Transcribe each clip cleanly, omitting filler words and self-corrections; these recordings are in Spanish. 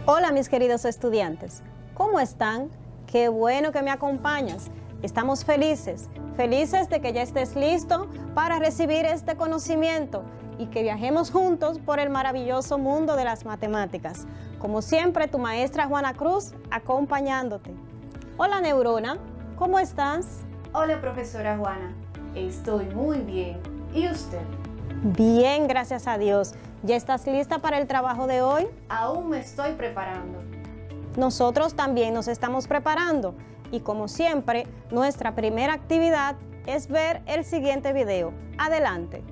Hola mis queridos estudiantes, ¿cómo están? Qué bueno que me acompañas. Estamos felices de que ya estés listo para recibir este conocimiento y que viajemos juntos por el maravilloso mundo de las matemáticas. Como siempre, tu maestra Juana Cruz acompañándote. Hola Neurona, ¿cómo estás? Hola profesora Juana, estoy muy bien. ¿Y usted? Bien, gracias a Dios. ¿Ya estás lista para el trabajo de hoy? Aún me estoy preparando. Nosotros también nos estamos preparando y como siempre, nuestra primera actividad es ver el siguiente video. Adelante.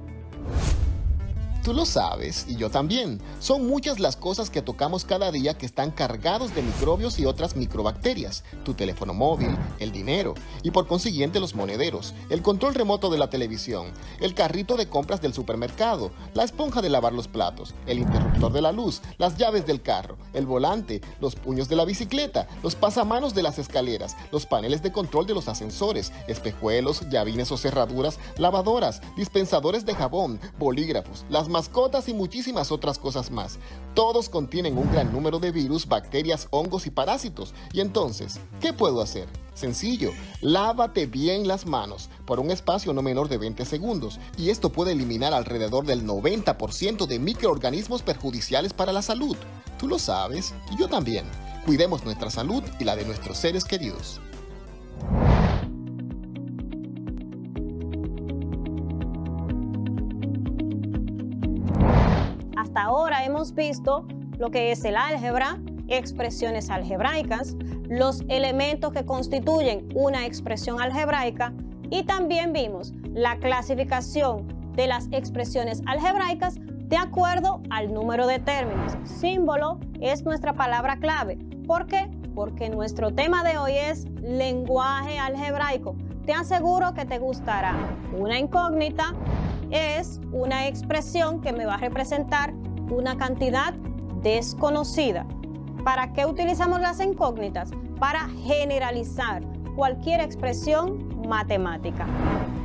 Tú lo sabes, y yo también. Son muchas las cosas que tocamos cada día que están cargados de microbios y otras microbacterias. Tu teléfono móvil, el dinero, y por consiguiente los monederos, el control remoto de la televisión, el carrito de compras del supermercado, la esponja de lavar los platos, el interruptor de la luz, las llaves del carro, el volante, los puños de la bicicleta, los pasamanos de las escaleras, los paneles de control de los ascensores, espejuelos, llavines o cerraduras, lavadoras, dispensadores de jabón, bolígrafos, las mascotas y muchísimas otras cosas más. Todos contienen un gran número de virus, bacterias, hongos y parásitos. Y entonces, ¿qué puedo hacer? Sencillo, lávate bien las manos por un espacio no menor de 20 segundos y esto puede eliminar alrededor del 90% de microorganismos perjudiciales para la salud. Tú lo sabes y yo también. Cuidemos nuestra salud y la de nuestros seres queridos. Hasta ahora hemos visto lo que es el álgebra, expresiones algebraicas, los elementos que constituyen una expresión algebraica y también vimos la clasificación de las expresiones algebraicas de acuerdo al número de términos. Símbolo es nuestra palabra clave. ¿Por qué? Porque nuestro tema de hoy es lenguaje algebraico. Te aseguro que te gustará. Una incógnita es una expresión que me va a representar una cantidad desconocida. ¿Para qué utilizamos las incógnitas? Para generalizar cualquier expresión matemática.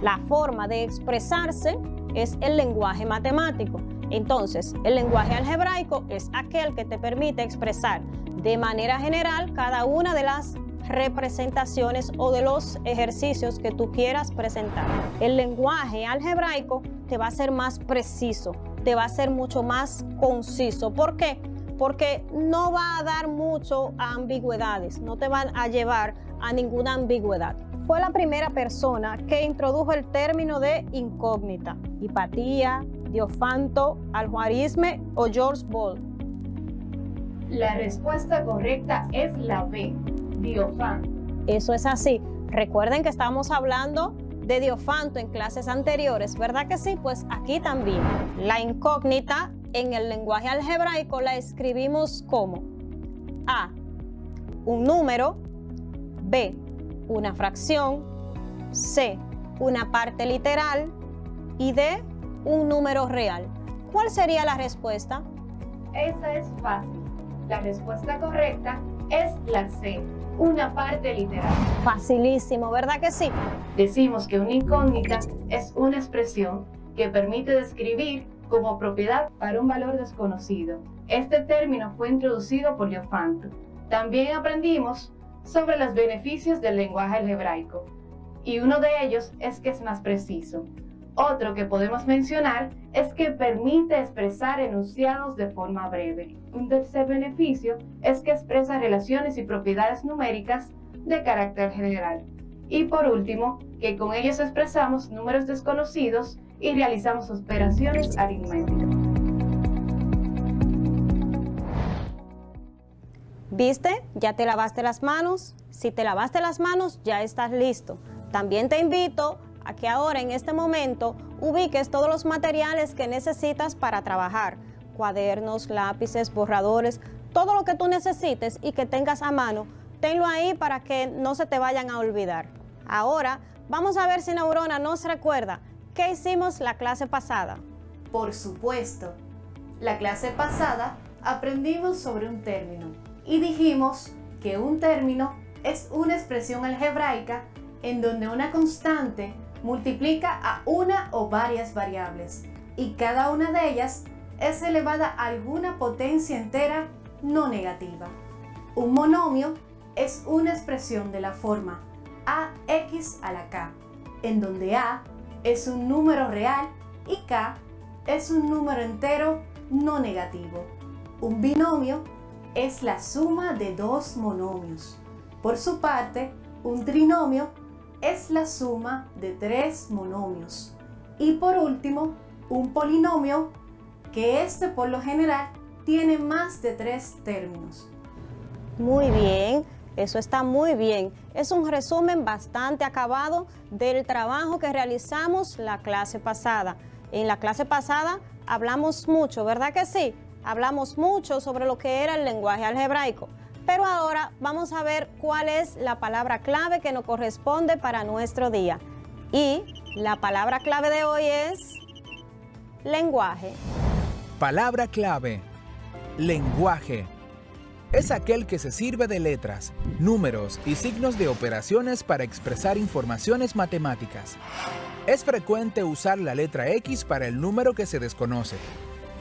La forma de expresarse es el lenguaje matemático. Entonces, el lenguaje algebraico es aquel que te permite expresar de manera general cada una de las representaciones o de los ejercicios que tú quieras presentar. El lenguaje algebraico te va a ser más preciso, te va a ser mucho más conciso. ¿Por qué? Porque no va a dar mucho a ambigüedades, no te van a llevar a ninguna ambigüedad. Fue la primera persona que introdujo el término de incógnita. Hipatia, Diofanto, Aljuarisme o George Boole. La respuesta correcta es la B, Diofanto. Eso es así. Recuerden que estábamos hablando de Diofanto en clases anteriores, ¿verdad que sí? Pues aquí también. La incógnita en el lenguaje algebraico la escribimos como A, un número, B, una fracción, C, una parte literal y D, un número real. ¿Cuál sería la respuesta? Esa es fácil. La respuesta correcta es la C, una parte literal. Facilísimo, ¿verdad que sí? Decimos que una incógnita es una expresión que permite describir como propiedad para un valor desconocido. Este término fue introducido por Diofanto. También aprendimos sobre los beneficios del lenguaje algebraico y uno de ellos es que es más preciso. Otro que podemos mencionar es que permite expresar enunciados de forma breve. Un tercer beneficio es que expresa relaciones y propiedades numéricas de carácter general. Y por último, que con ellos expresamos números desconocidos y realizamos operaciones aritméticas. ¿Viste? ¿Ya te lavaste las manos? Si te lavaste las manos, ya estás listo. También te invito a que ahora en este momento ubiques todos los materiales que necesitas para trabajar. Cuadernos, lápices, borradores, todo lo que tú necesites y que tengas a mano, tenlo ahí para que no se te vayan a olvidar. Ahora vamos a ver si Neurona nos recuerda qué hicimos la clase pasada. Por supuesto, la clase pasada aprendimos sobre un término y dijimos que un término es una expresión algebraica en donde una constante multiplica a una o varias variables y cada una de ellas es elevada a alguna potencia entera no negativa. Un monomio es una expresión de la forma ax a la k, en donde a es un número real y k es un número entero no negativo. Un binomio es la suma de dos monomios. Por su parte, un trinomio es la suma de tres monomios. Y por último, un polinomio, que este por lo general tiene más de tres términos. Muy bien, eso está muy bien. Es un resumen bastante acabado del trabajo que realizamos la clase pasada. En la clase pasada hablamos mucho, ¿verdad que sí? Hablamos mucho sobre lo que era el lenguaje algebraico. Pero ahora vamos a ver cuál es la palabra clave que nos corresponde para nuestro día. Y la palabra clave de hoy es lenguaje. Palabra clave: lenguaje. Es aquel que se sirve de letras, números y signos de operaciones para expresar informaciones matemáticas. Es frecuente usar la letra X para el número que se desconoce,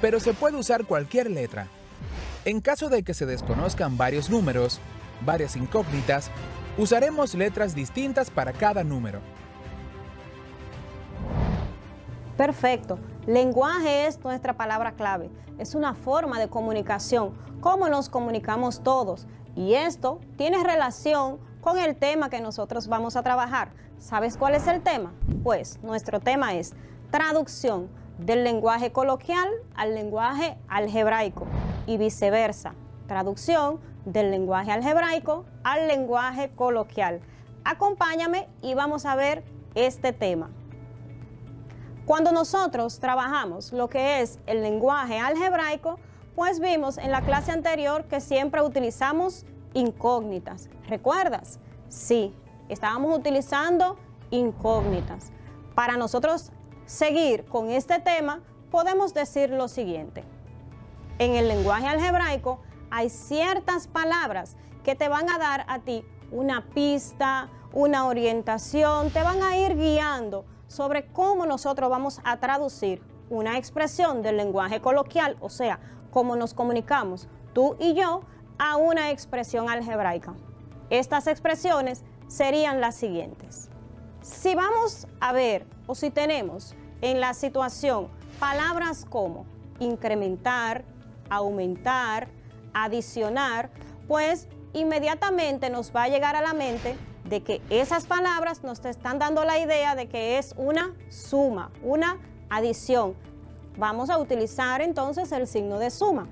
pero se puede usar cualquier letra. En caso de que se desconozcan varios números, varias incógnitas, usaremos letras distintas para cada número. Perfecto. Lenguaje es nuestra palabra clave. Es una forma de comunicación, cómo nos comunicamos todos. Y esto tiene relación con el tema que nosotros vamos a trabajar. ¿Sabes cuál es el tema? Pues nuestro tema es traducción del lenguaje coloquial al lenguaje algebraico y viceversa. Traducción del lenguaje algebraico al lenguaje coloquial. Acompáñame y vamos a ver este tema. Cuando nosotros trabajamos lo que es el lenguaje algebraico, pues vimos en la clase anterior que siempre utilizamos incógnitas. ¿Recuerdas? Sí, estábamos utilizando incógnitas. Para nosotros seguir con este tema, podemos decir lo siguiente. En el lenguaje algebraico hay ciertas palabras que te van a dar a ti una pista, una orientación, te van a ir guiando sobre cómo nosotros vamos a traducir una expresión del lenguaje coloquial, o sea, cómo nos comunicamos tú y yo, a una expresión algebraica. Estas expresiones serían las siguientes. Si vamos a ver o si tenemos en la situación palabras como incrementar, aumentar, adicionar, pues inmediatamente nos va a llegar a la mente de que esas palabras nos están dando la idea de que es una suma, una adición. Vamos a utilizar entonces el signo de suma.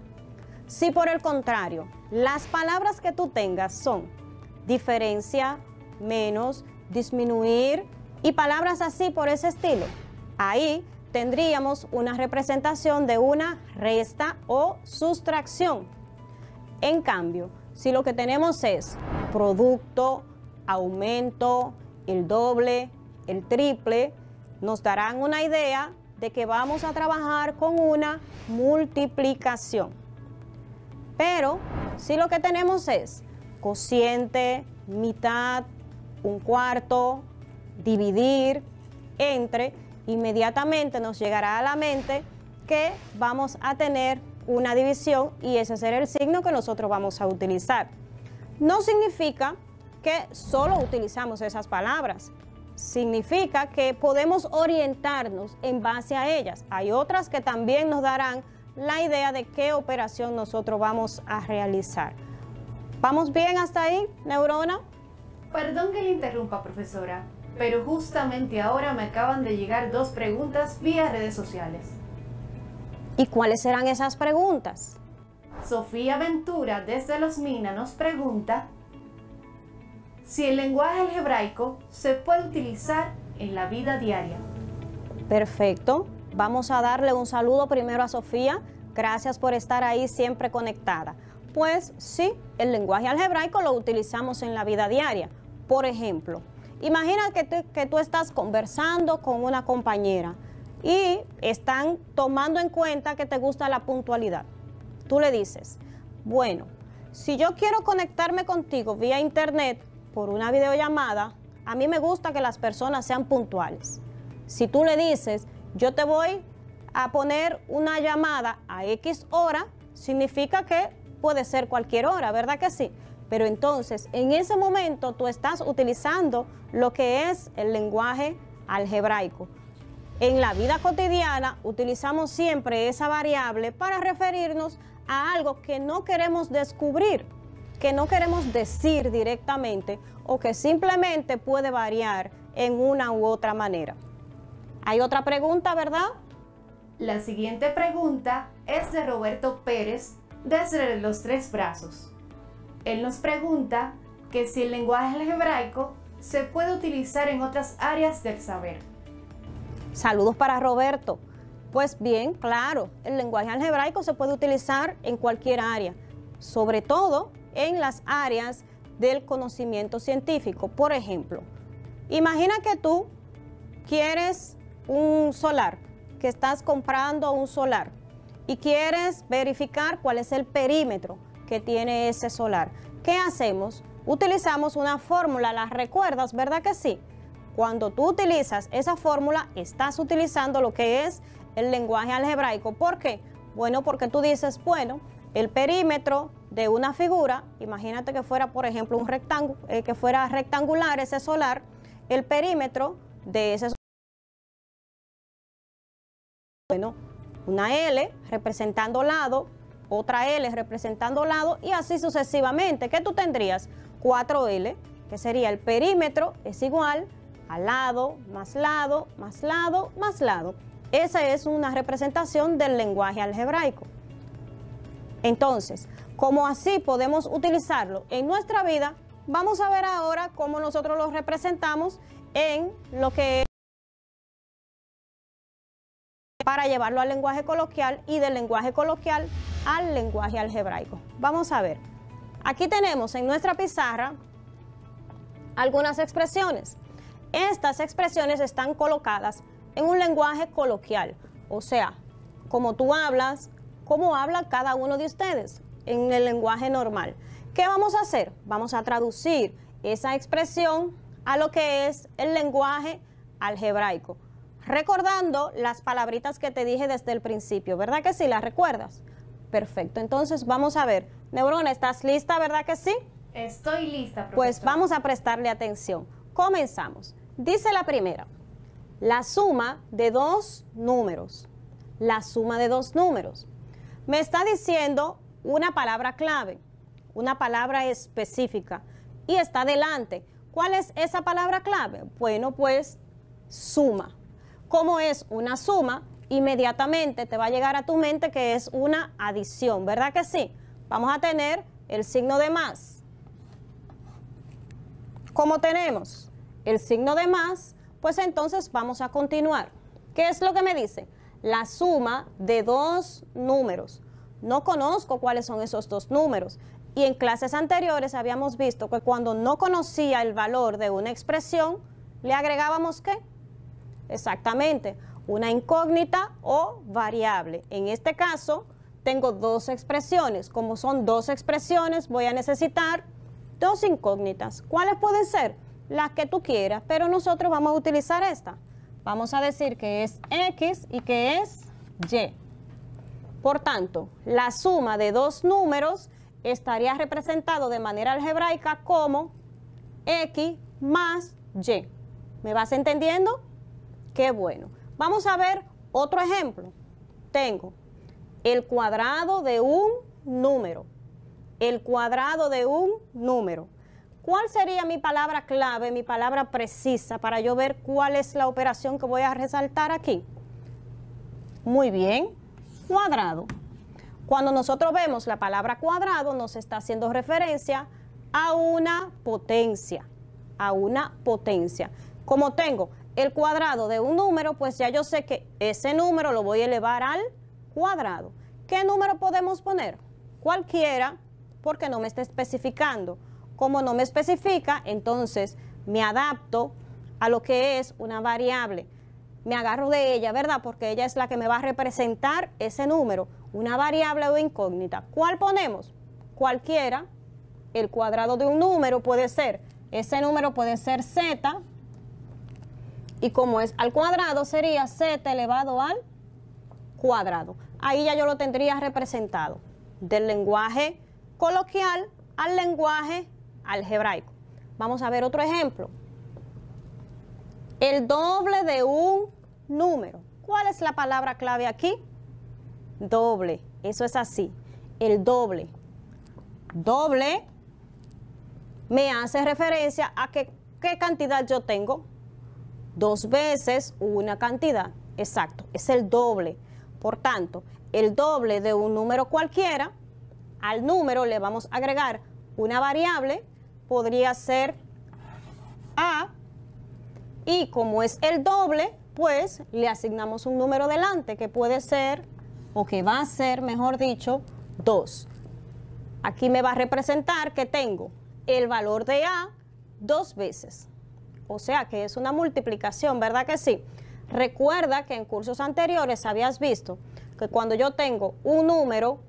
Si por el contrario, las palabras que tú tengas son diferencia, menos, disminuir y palabras así por ese estilo, ahí tendríamos una representación de una resta o sustracción. En cambio, si lo que tenemos es producto, aumento, el doble, el triple, nos darán una idea de que vamos a trabajar con una multiplicación. Pero si lo que tenemos es cociente, mitad, un cuarto, dividir, entre, inmediatamente nos llegará a la mente que vamos a tener una división y ese será el signo que nosotros vamos a utilizar. No significa que solo utilizamos esas palabras. Significa que podemos orientarnos en base a ellas. Hay otras que también nos darán la idea de qué operación nosotros vamos a realizar. ¿Vamos bien hasta ahí, neurona? Perdón que le interrumpa, profesora, pero justamente ahora me acaban de llegar dos preguntas vía redes sociales. ¿Y cuáles serán esas preguntas? Sofía Ventura desde Los Minas nos pregunta si el lenguaje algebraico se puede utilizar en la vida diaria. Perfecto. Vamos a darle un saludo primero a Sofía. Gracias por estar ahí siempre conectada. Pues sí, el lenguaje algebraico lo utilizamos en la vida diaria. Por ejemplo, imagina que tú estás conversando con una compañera y están tomando en cuenta que te gusta la puntualidad. Tú le dices, bueno, si yo quiero conectarme contigo vía internet por una videollamada, a mí me gusta que las personas sean puntuales. Si tú le dices, yo te voy a poner una llamada a X hora, significa que puede ser cualquier hora, ¿verdad que sí? Pero entonces, en ese momento tú estás utilizando lo que es el lenguaje algebraico. En la vida cotidiana utilizamos siempre esa variable para referirnos a algo que no queremos descubrir, que no queremos decir directamente o que simplemente puede variar en una u otra manera. ¿Hay otra pregunta, verdad? La siguiente pregunta es de Roberto Pérez desde Los Tres Brazos. Él nos pregunta que si el lenguaje algebraico se puede utilizar en otras áreas del saber. Saludos para Roberto. Pues bien, claro, el lenguaje algebraico se puede utilizar en cualquier área, sobre todo en las áreas del conocimiento científico. Por ejemplo, imagina que tú quieres un solar, que estás comprando un solar y quieres verificar cuál es el perímetro que tiene ese solar. ¿Qué hacemos? Utilizamos una fórmula, ¿la recuerdas, verdad que sí? Cuando tú utilizas esa fórmula, estás utilizando lo que es el lenguaje algebraico. ¿Por qué? Bueno, porque tú dices, bueno, el perímetro de una figura, imagínate que fuera, por ejemplo, un rectángulo, que fuera rectangular ese solar, el perímetro de ese solar, bueno, una L representando lado, otra L representando lado y así sucesivamente. ¿Qué tú tendrías? 4L, que sería el perímetro, es igual a lado, más lado, más lado, más lado. Esa es una representación del lenguaje algebraico. Entonces, como así podemos utilizarlo en nuestra vida, vamos a ver ahora cómo nosotros lo representamos en lo que es para llevarlo al lenguaje coloquial y del lenguaje coloquial al lenguaje algebraico. Vamos a ver. Aquí tenemos en nuestra pizarra algunas expresiones. Estas expresiones están colocadas en un lenguaje coloquial, o sea, como tú hablas, cómo habla cada uno de ustedes en el lenguaje normal. ¿Qué vamos a hacer? Vamos a traducir esa expresión a lo que es el lenguaje algebraico, recordando las palabritas que te dije desde el principio, ¿verdad que sí? ¿Las recuerdas? Perfecto, entonces vamos a ver. Neurona, ¿estás lista, verdad que sí? Estoy lista, profesora. Pues vamos a prestarle atención. Comenzamos. Dice la primera, la suma de dos números. La suma de dos números. Me está diciendo una palabra clave, una palabra específica y está delante. ¿Cuál es esa palabra clave? Bueno, pues suma. Como es una suma, inmediatamente te va a llegar a tu mente que es una adición, ¿verdad que sí? Vamos a tener el signo de más. Como tenemos el signo de más, pues entonces vamos a continuar. ¿Qué es lo que me dice? La suma de dos números. No conozco cuáles son esos dos números. Y en clases anteriores habíamos visto que cuando no conocía el valor de una expresión, le agregábamos ¿qué? Exactamente, una incógnita o variable. En este caso, tengo dos expresiones. Como son dos expresiones, voy a necesitar dos incógnitas. ¿Cuáles pueden ser? Las que tú quieras, pero nosotros vamos a utilizar esta. Vamos a decir que es X y que es Y. Por tanto, la suma de dos números estaría representado de manera algebraica como X más Y. ¿Me vas entendiendo? Qué bueno. Vamos a ver otro ejemplo. Tengo el cuadrado de un número. El cuadrado de un número. ¿Cuál sería mi palabra clave, mi palabra precisa para yo ver cuál es la operación que voy a resaltar aquí? Muy bien, cuadrado. Cuando nosotros vemos la palabra cuadrado, nos está haciendo referencia a una potencia, a una potencia. Como tengo el cuadrado de un número, pues ya yo sé que ese número lo voy a elevar al cuadrado. ¿Qué número podemos poner? Cualquiera, porque no me está especificando. Como no me especifica, entonces me adapto a lo que es una variable. Me agarro de ella, ¿verdad? Porque ella es la que me va a representar ese número, una variable o incógnita. ¿Cuál ponemos? Cualquiera. El cuadrado de un número puede ser, ese número puede ser z, y como es al cuadrado, sería z elevado al cuadrado. Ahí ya yo lo tendría representado del lenguaje coloquial al lenguaje algebraico. Vamos a ver otro ejemplo. El doble de un número. ¿Cuál es la palabra clave aquí? Doble. Eso es así. El doble. Doble me hace referencia a qué cantidad yo tengo. 2 veces una cantidad. Exacto. Es el doble. Por tanto, el doble de un número cualquiera, al número le vamos a agregar una variable. Podría ser A, y como es el doble, pues le asignamos un número delante, que puede ser, o que va a ser, mejor dicho, 2. Aquí me va a representar que tengo el valor de A 2 veces. O sea que es una multiplicación, ¿verdad que sí? Recuerda que en cursos anteriores habías visto que cuando yo tengo un número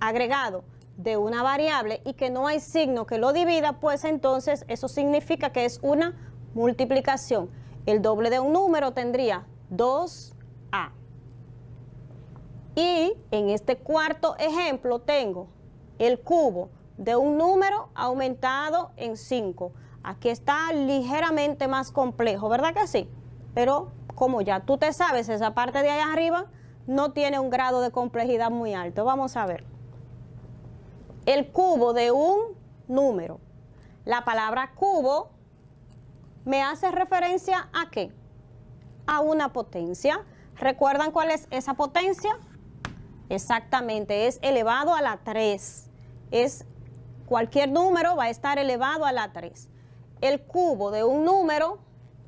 agregado de una variable y que no hay signo que lo divida, pues entonces eso significa que es una multiplicación. El doble de un número tendría 2A. Y en este cuarto ejemplo tengo el cubo de un número aumentado en 5. Aquí está ligeramente más complejo, ¿verdad que sí? Pero como ya tú te sabes, esa parte de allá arriba no tiene un grado de complejidad muy alto. Vamos a ver. El cubo de un número. La palabra cubo me hace referencia ¿a qué? A una potencia. ¿Recuerdan cuál es esa potencia? Exactamente, es elevado a la 3. Cualquier número va a estar elevado a la 3. El cubo de un número,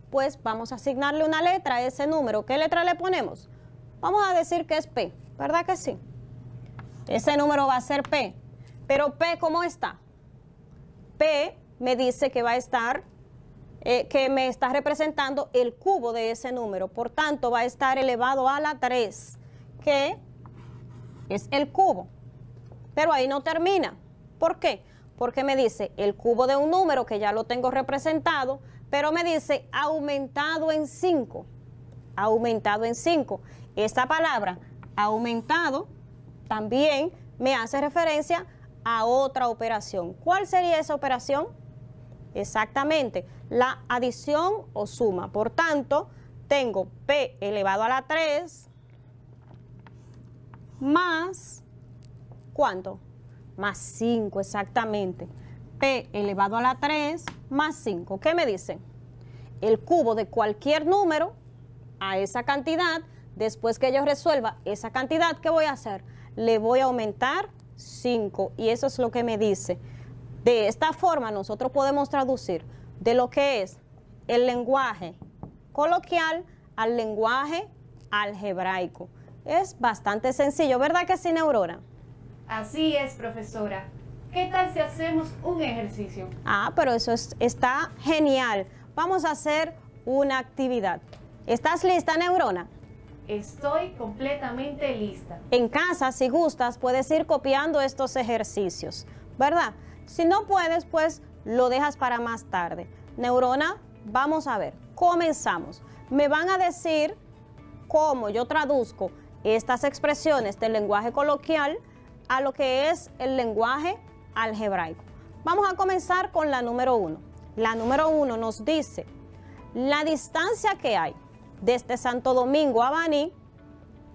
pues vamos a asignarle una letra a ese número. ¿Qué letra le ponemos? Vamos a decir que es P, ¿verdad que sí? Ese número va a ser P. Pero P, ¿cómo está? P me dice que va a estar, que me está representando el cubo de ese número. Por tanto, va a estar elevado a la 3, que es el cubo. Pero ahí no termina. ¿Por qué? Porque me dice el cubo de un número, que ya lo tengo representado, pero me dice aumentado en 5. Aumentado en 5. Esta palabra, aumentado, también me hace referencia a otra operación. ¿Cuál sería esa operación? Exactamente, la adición o suma. Por tanto, tengo P elevado a la 3 más, ¿cuánto? Más 5, exactamente. P elevado a la 3 más 5. ¿Qué me dice? El cubo de cualquier número a esa cantidad, después que yo resuelva esa cantidad, ¿qué voy a hacer? Le voy a aumentar 5, y eso es lo que me dice. De esta forma nosotros podemos traducir de lo que es el lenguaje coloquial al lenguaje algebraico. Es bastante sencillo, ¿verdad que sí, Neurona? Así es, profesora. ¿Qué tal si hacemos un ejercicio? Pero eso está genial. Vamos a hacer una actividad. ¿Estás lista, Neurona? Estoy completamente lista. En casa, si gustas, puedes ir copiando estos ejercicios, ¿verdad? Si no puedes, pues lo dejas para más tarde. Neurona, vamos a ver. Comenzamos. Me van a decir cómo yo traduzco estas expresiones del lenguaje coloquial a lo que es el lenguaje algebraico. Vamos a comenzar con la número 1. La número 1 nos dice la distancia que hay desde Santo Domingo a Baní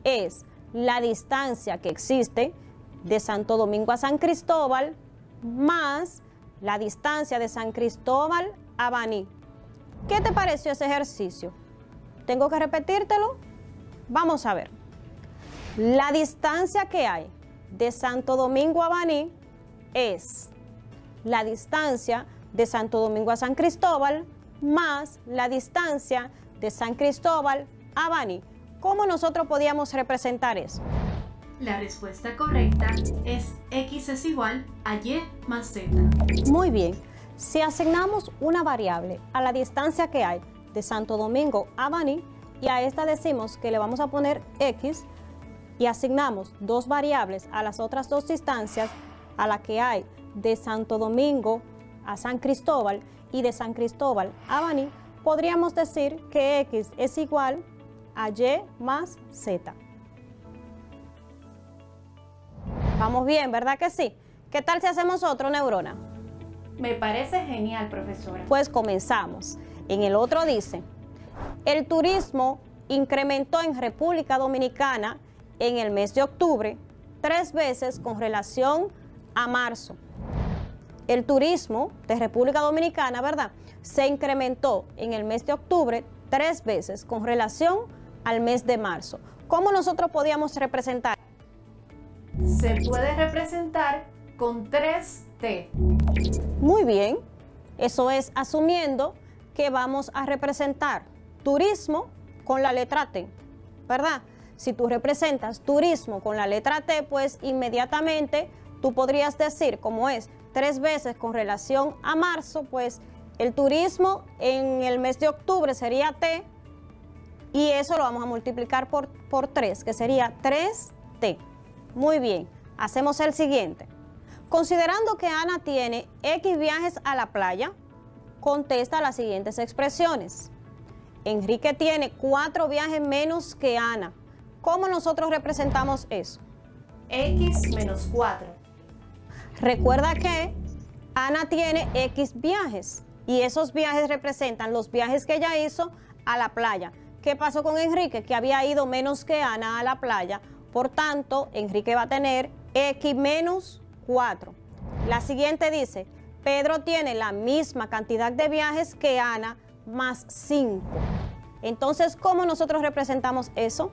es la distancia que existe de Santo Domingo a San Cristóbal más la distancia de San Cristóbal a Baní. ¿Qué te pareció ese ejercicio? ¿Tengo que repetírtelo? Vamos a ver. La distancia que hay de Santo Domingo a Baní es la distancia de Santo Domingo a San Cristóbal más la distancia de San Cristóbal a Baní. ¿Cómo nosotros podíamos representar eso? La respuesta correcta es X es igual a Y más Z. Muy bien. Si asignamos una variable a la distancia que hay de Santo Domingo a Baní y a esta decimos que le vamos a poner X y asignamos 2 variables a las otras 2 distancias a la que hay de Santo Domingo a San Cristóbal y de San Cristóbal a Baní, podríamos decir que X es igual a Y más Z. Vamos bien, ¿verdad que sí? ¿Qué tal si hacemos otro, Neurona? Me parece genial, profesora. Pues comenzamos. En el otro dice, el turismo incrementó en República Dominicana en el mes de octubre 3 veces con relación a marzo. El turismo de República Dominicana, ¿verdad?, se incrementó en el mes de octubre 3 veces con relación al mes de marzo. ¿Cómo nosotros podíamos representar? Se puede representar con 3T. Muy bien, eso es asumiendo que vamos a representar turismo con la letra T, ¿verdad? Si tú representas turismo con la letra T, pues inmediatamente tú podrías decir, como es 3 veces con relación a marzo, pues el turismo en el mes de octubre sería T, y eso lo vamos a multiplicar por 3, que sería 3T. Muy bien, hacemos el siguiente. Considerando que Ana tiene X viajes a la playa, contesta las siguientes expresiones. Enrique tiene 4 viajes menos que Ana. ¿Cómo nosotros representamos eso? X menos 4. Recuerda que Ana tiene X viajes y esos viajes representan los viajes que ella hizo a la playa. ¿Qué pasó con Enrique? Que había ido menos que Ana a la playa. Por tanto, Enrique va a tener X menos 4. La siguiente dice, Pedro tiene la misma cantidad de viajes que Ana más 5. Entonces, ¿cómo nosotros representamos eso?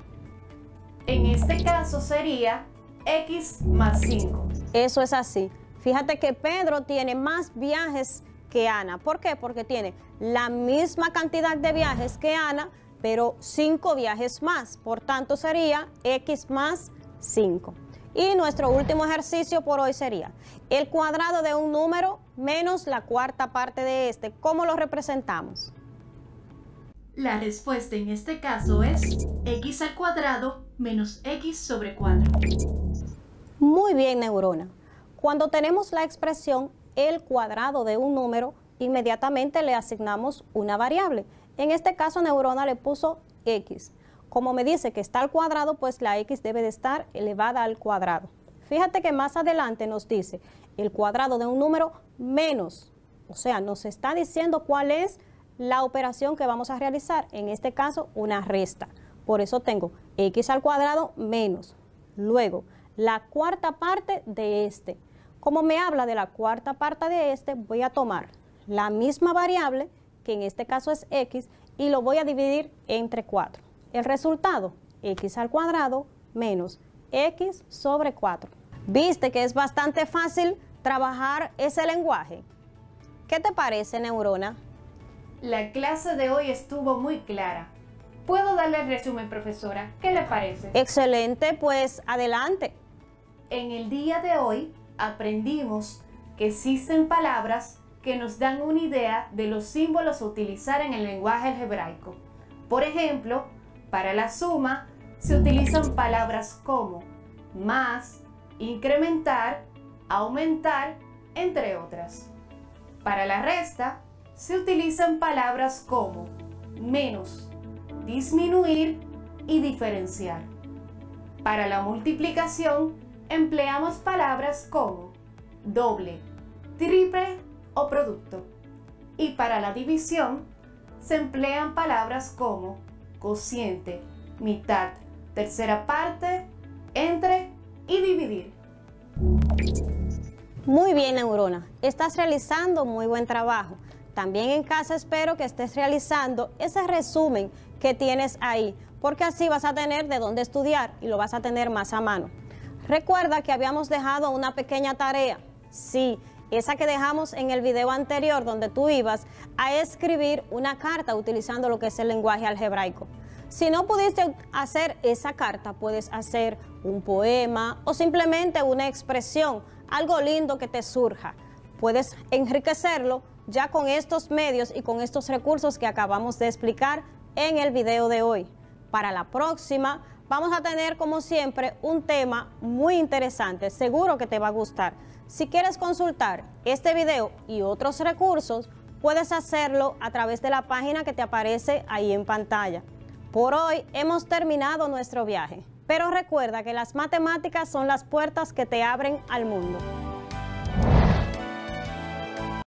En este caso sería X más 5. Eso es así. Fíjate que Pedro tiene más viajes que Ana. ¿Por qué? Porque tiene la misma cantidad de viajes que Ana, pero 5 viajes más. Por tanto, sería X más 5. Y nuestro último ejercicio por hoy sería el cuadrado de un número menos la cuarta parte de este. ¿Cómo lo representamos? La respuesta en este caso es x al cuadrado menos x sobre 4. Muy bien, Neurona. Cuando tenemos la expresión el cuadrado de un número, inmediatamente le asignamos una variable. En este caso, Neurona le puso x. Como me dice que está al cuadrado, pues la x debe de estar elevada al cuadrado. Fíjate que más adelante nos dice el cuadrado de un número menos. O sea, nos está diciendo cuál es la operación que vamos a realizar. En este caso, una resta. Por eso tengo x al cuadrado menos. Luego, la cuarta parte de este. Como me habla de la cuarta parte de este, voy a tomar la misma variable, que en este caso es x, y lo voy a dividir entre 4. El resultado, x al cuadrado menos x sobre 4. ¿Viste que es bastante fácil trabajar ese lenguaje? ¿Qué te parece, Neurona? La clase de hoy estuvo muy clara. ¿Puedo darle el resumen, profesora? ¿Qué le parece? Excelente, pues adelante. En el día de hoy aprendimos que existen palabras que nos dan una idea de los símbolos a utilizar en el lenguaje algebraico. Por ejemplo, para la suma se utilizan palabras como más, incrementar, aumentar, entre otras. Para la resta se utilizan palabras como menos, disminuir y diferenciar. Para la multiplicación empleamos palabras como doble, triple o producto. Y para la división se emplean palabras como cociente, mitad, tercera parte, entre y dividir. Muy bien, Neurona. Estás realizando muy buen trabajo. También en casa espero que estés realizando ese resumen que tienes ahí, porque así vas a tener de dónde estudiar y lo vas a tener más a mano. Recuerda que habíamos dejado una pequeña tarea. Sí, esa que dejamos en el video anterior, donde tú ibas a escribir una carta utilizando lo que es el lenguaje algebraico. Si no pudiste hacer esa carta, puedes hacer un poema o simplemente una expresión, algo lindo que te surja. Puedes enriquecerlo ya con estos medios y con estos recursos que acabamos de explicar en el video de hoy. Para la próxima vamos a tener, como siempre, un tema muy interesante. Seguro que te va a gustar. Si quieres consultar este video y otros recursos, puedes hacerlo a través de la página que te aparece ahí en pantalla. Por hoy hemos terminado nuestro viaje, pero recuerda que las matemáticas son las puertas que te abren al mundo.